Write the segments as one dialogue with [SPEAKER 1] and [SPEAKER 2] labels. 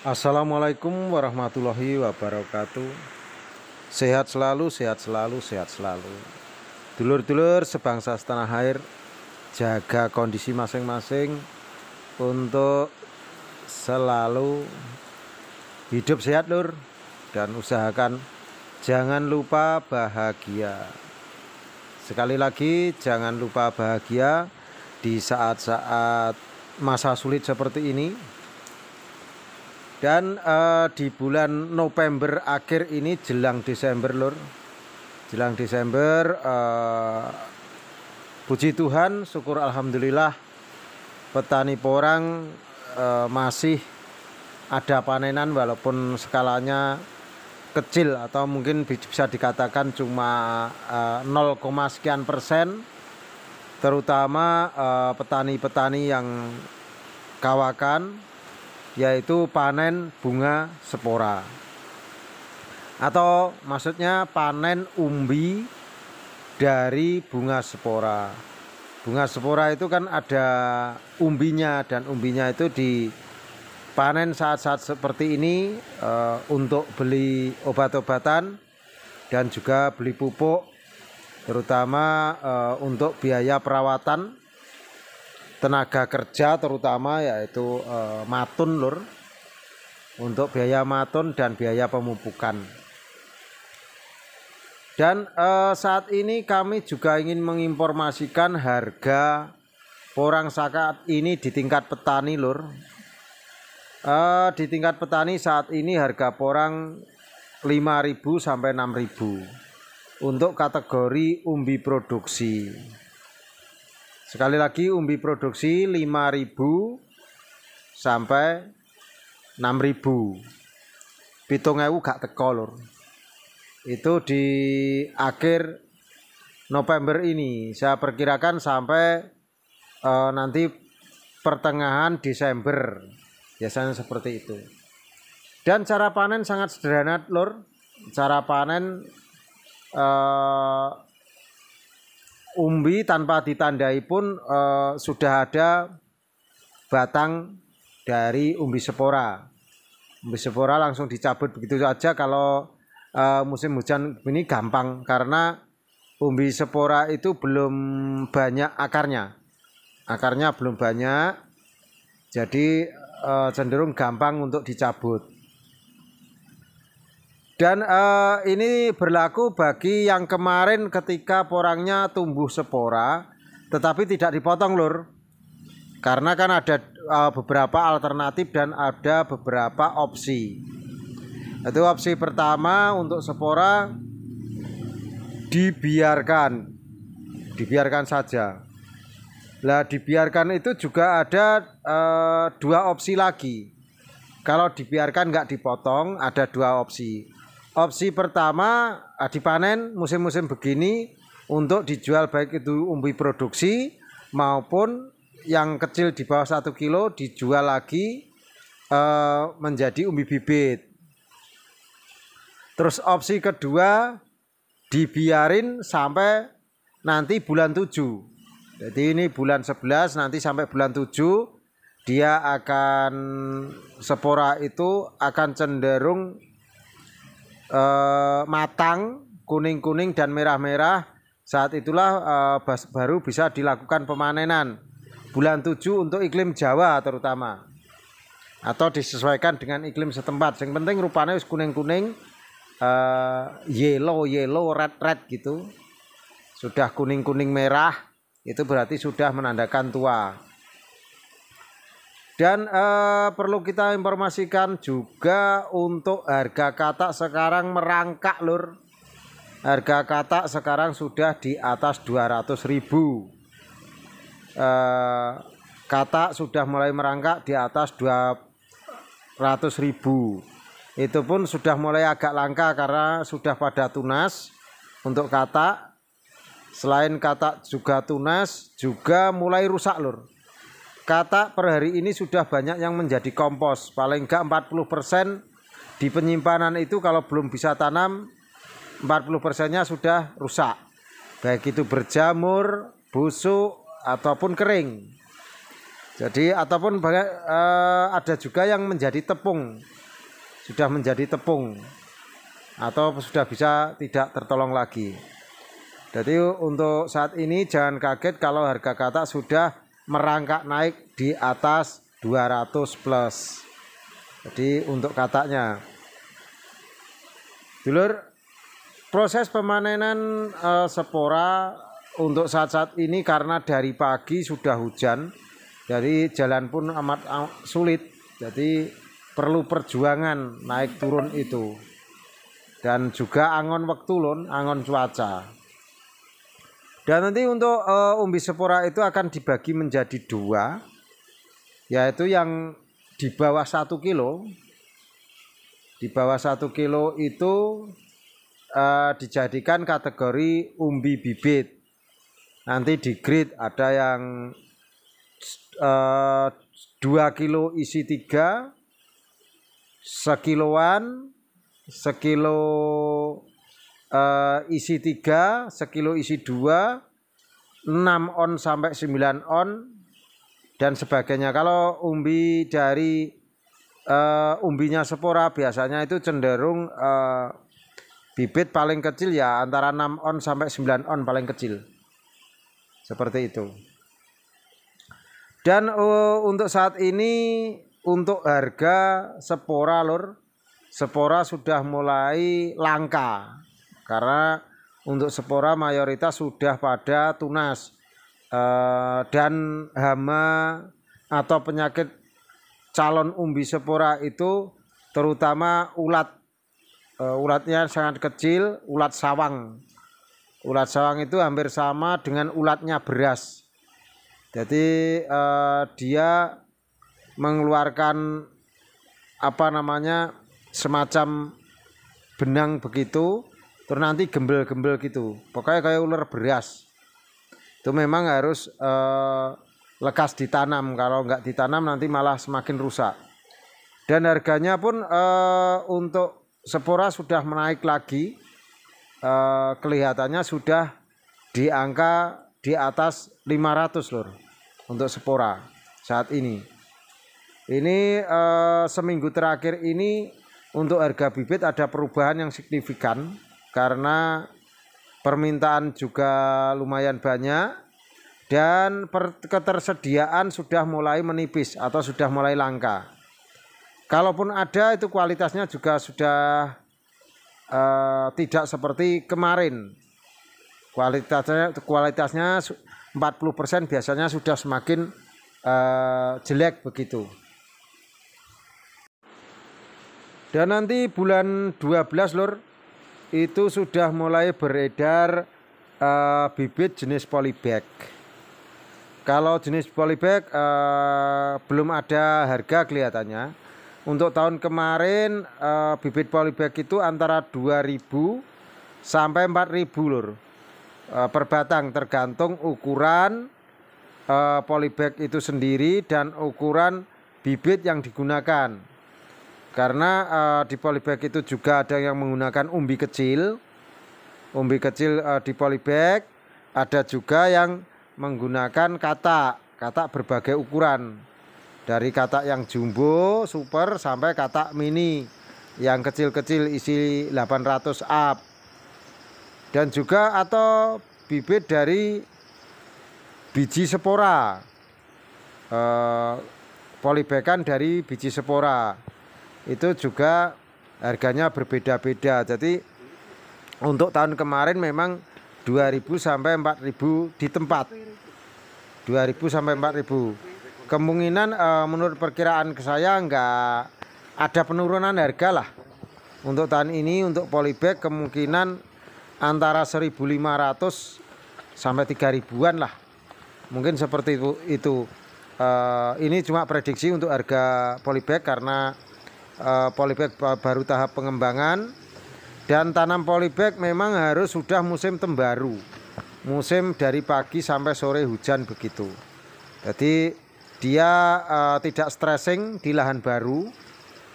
[SPEAKER 1] Assalamualaikum warahmatullahi wabarakatuh. Sehat selalu, sehat selalu, sehat selalu. Dulur-dulur sebangsa setanah air, jaga kondisi masing-masing untuk selalu hidup sehat lur, dan usahakan jangan lupa bahagia. Sekali lagi jangan lupa bahagia di saat-saat masa sulit seperti ini. Dan di bulan November akhir ini jelang Desember lur, jelang Desember, puji Tuhan, syukur alhamdulillah petani porang masih ada panenan walaupun skalanya kecil atau mungkin bisa dikatakan cuma 0, sekian persen, terutama petani-petani yang kawakan, yaitu panen bunga spora, atau maksudnya panen umbi dari bunga spora. Bunga spora itu kan ada umbinya, dan umbinya itu dipanen saat-saat seperti ini untuk beli obat-obatan dan juga beli pupuk, terutama untuk biaya perawatan tenaga kerja, terutama yaitu matun lur, untuk biaya matun dan biaya pemupukan. Dan saat ini kami juga ingin menginformasikan harga porang saat ini di tingkat petani lur. Di tingkat petani saat ini harga porang 5.000 sampai 6.000 untuk kategori umbi produksi. Sekali lagi, umbi produksi 5.000 sampai 6.000. 7.000 gak teko lur. Itu di akhir November ini. Saya perkirakan sampai nanti pertengahan Desember. Biasanya seperti itu. Dan cara panen sangat sederhana lur. Cara panen umbi tanpa ditandai pun sudah ada batang dari umbi spora. Umbi spora langsung dicabut begitu saja. Kalau musim hujan ini gampang, karena umbi spora itu belum banyak akarnya. Akarnya belum banyak, jadi cenderung gampang untuk dicabut. Dan ini berlaku bagi yang kemarin ketika porangnya tumbuh spora tetapi tidak dipotong lur, karena kan ada beberapa alternatif dan ada beberapa opsi. Itu opsi pertama, untuk spora dibiarkan saja. Lah dibiarkan itu juga ada dua opsi lagi. Kalau dibiarkan nggak dipotong, ada dua opsi. Opsi pertama, dipanen musim-musim begini untuk dijual, baik itu umbi produksi maupun yang kecil di bawah 1 kilo dijual lagi menjadi umbi bibit. Terus opsi kedua, dibiarin sampai nanti bulan 7. Jadi ini bulan 11, nanti sampai bulan 7 dia akan, spora itu akan cenderung matang, kuning-kuning dan merah-merah. Saat itulah baru bisa dilakukan pemanenan bulan 7 untuk iklim Jawa terutama, atau disesuaikan dengan iklim setempat. Yang penting rupanya kuning-kuning, yellow, red gitu. Sudah kuning-kuning merah, itu berarti sudah menandakan tua. Dan perlu kita informasikan juga untuk harga katak sekarang merangkak lur. Harga katak sekarang sudah di atas 200.000. Katak sudah mulai merangkak di atas 200.000. Itu pun sudah mulai agak langka karena sudah pada tunas untuk katak. Selain katak juga tunas, juga mulai rusak lur. Katak per hari ini sudah banyak yang menjadi kompos. Paling enggak 40% di penyimpanan itu kalau belum bisa tanam, 40%-nya sudah rusak. Baik itu berjamur, busuk, ataupun kering. Jadi ataupun ada juga yang menjadi tepung, sudah menjadi tepung atau sudah bisa tidak tertolong lagi. Jadi untuk saat ini jangan kaget kalau harga katak sudah merangkak naik di atas 200 plus. Jadi untuk kataknya, dulur, proses pemanenan spora untuk saat-saat ini karena dari pagi sudah hujan, jadi jalan pun amat sulit. Jadi perlu perjuangan naik turun itu. Dan juga angon wektulun, angon cuaca. Dan nanti untuk umbi spora itu akan dibagi menjadi dua, yaitu yang di bawah 1 kilo. Di bawah 1 kilo itu dijadikan kategori umbi bibit. Nanti di grade ada yang 2 kilo isi 3, sekiloan, sekilo isi 3, sekilo isi 2, 6 on sampai 9 on dan sebagainya. Kalau umbi dari umbinya spora biasanya itu cenderung bibit paling kecil ya antara 6 on sampai 9 on paling kecil. Seperti itu. Dan untuk saat ini untuk harga spora lur, spora sudah mulai langka karena untuk spora mayoritas sudah pada tunas dan hama atau penyakit calon umbi spora itu terutama ulatnya sangat kecil, ulat sawang. Ulat sawang itu hampir sama dengan ulatnya beras. Jadi dia mengeluarkan semacam benang begitu, terus nanti gembel-gembel gitu. Pokoknya kayak ular beras. Itu memang harus lekas ditanam. Kalau nggak ditanam nanti malah semakin rusak. Dan harganya pun untuk spora sudah menaik lagi. Kelihatannya sudah di angka di atas 500 lur untuk spora saat ini. Ini seminggu terakhir ini untuk harga bibit ada perubahan yang signifikan karena permintaan juga lumayan banyak dan ketersediaan sudah mulai menipis atau sudah mulai langka. Kalaupun ada itu kualitasnya juga sudah tidak seperti kemarin. Kualitasnya 40% biasanya sudah semakin jelek begitu. Dan nanti bulan 12 lur itu sudah mulai beredar bibit jenis polybag. Kalau jenis polybag belum ada harga kelihatannya. Untuk tahun kemarin bibit polybag itu antara 2.000 sampai 4.000 lur per batang, tergantung ukuran polybag itu sendiri dan ukuran bibit yang digunakan. Karena di polybag itu juga ada yang menggunakan umbi kecil di polybag, ada juga yang menggunakan katak berbagai ukuran. Dari katak yang jumbo, super sampai katak mini yang kecil-kecil isi 800 up. Dan juga atau bibit dari biji spora. Polybagan dari biji spora. Itu juga harganya berbeda-beda. Jadi untuk tahun kemarin memang 2.000 sampai 4.000 di tempat. 2.000 sampai 4.000. Kemungkinan menurut perkiraan saya enggak ada penurunan harga lah. Untuk tahun ini untuk polybag kemungkinan antara 1.500 sampai 3.000-an lah. Mungkin seperti itu. Ini cuma prediksi untuk harga polybag karena polybag baru tahap pengembangan. Dan tanam polybag memang harus sudah musim tembaru. Musim dari pagi sampai sore hujan begitu. Jadi dia tidak stressing di lahan baru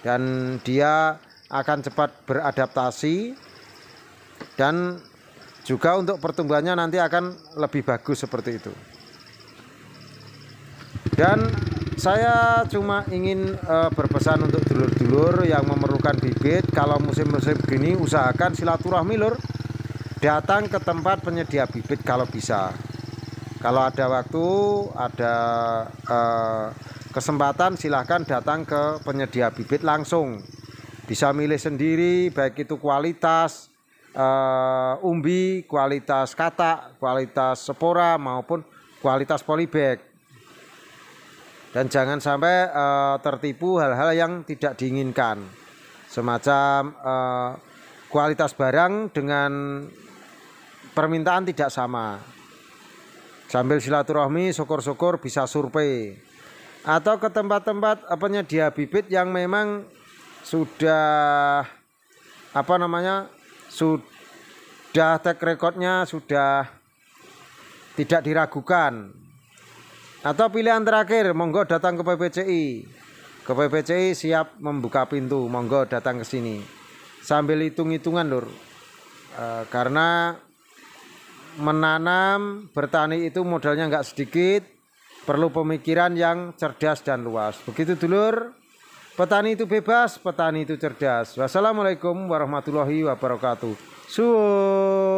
[SPEAKER 1] dan dia akan cepat beradaptasi dan juga untuk pertumbuhannya nanti akan lebih bagus seperti itu. Dan Saya cuma ingin berpesan untuk dulur-dulur yang memerlukan bibit, kalau musim-musim gini usahakan silaturahmi lur, datang ke tempat penyedia bibit kalau bisa. Kalau ada waktu, ada kesempatan, silahkan datang ke penyedia bibit langsung. Bisa milih sendiri, baik itu kualitas umbi, kualitas katak, kualitas spora maupun kualitas polybag. Dan jangan sampai tertipu hal-hal yang tidak diinginkan, semacam kualitas barang dengan permintaan tidak sama. Sambil silaturahmi, syukur-syukur bisa survei atau ke tempat-tempat penyedia bibit yang memang sudah sudah track recordnya sudah tidak diragukan. Atau pilihan terakhir, monggo datang ke PPCI. Ke PPCI siap membuka pintu, monggo datang ke sini. Sambil hitung-hitungan lur, karena menanam, bertani itu modalnya nggak sedikit, perlu pemikiran yang cerdas dan luas. Begitu dulur, petani itu bebas, petani itu cerdas. Wassalamualaikum warahmatullahi wabarakatuh. Suwun.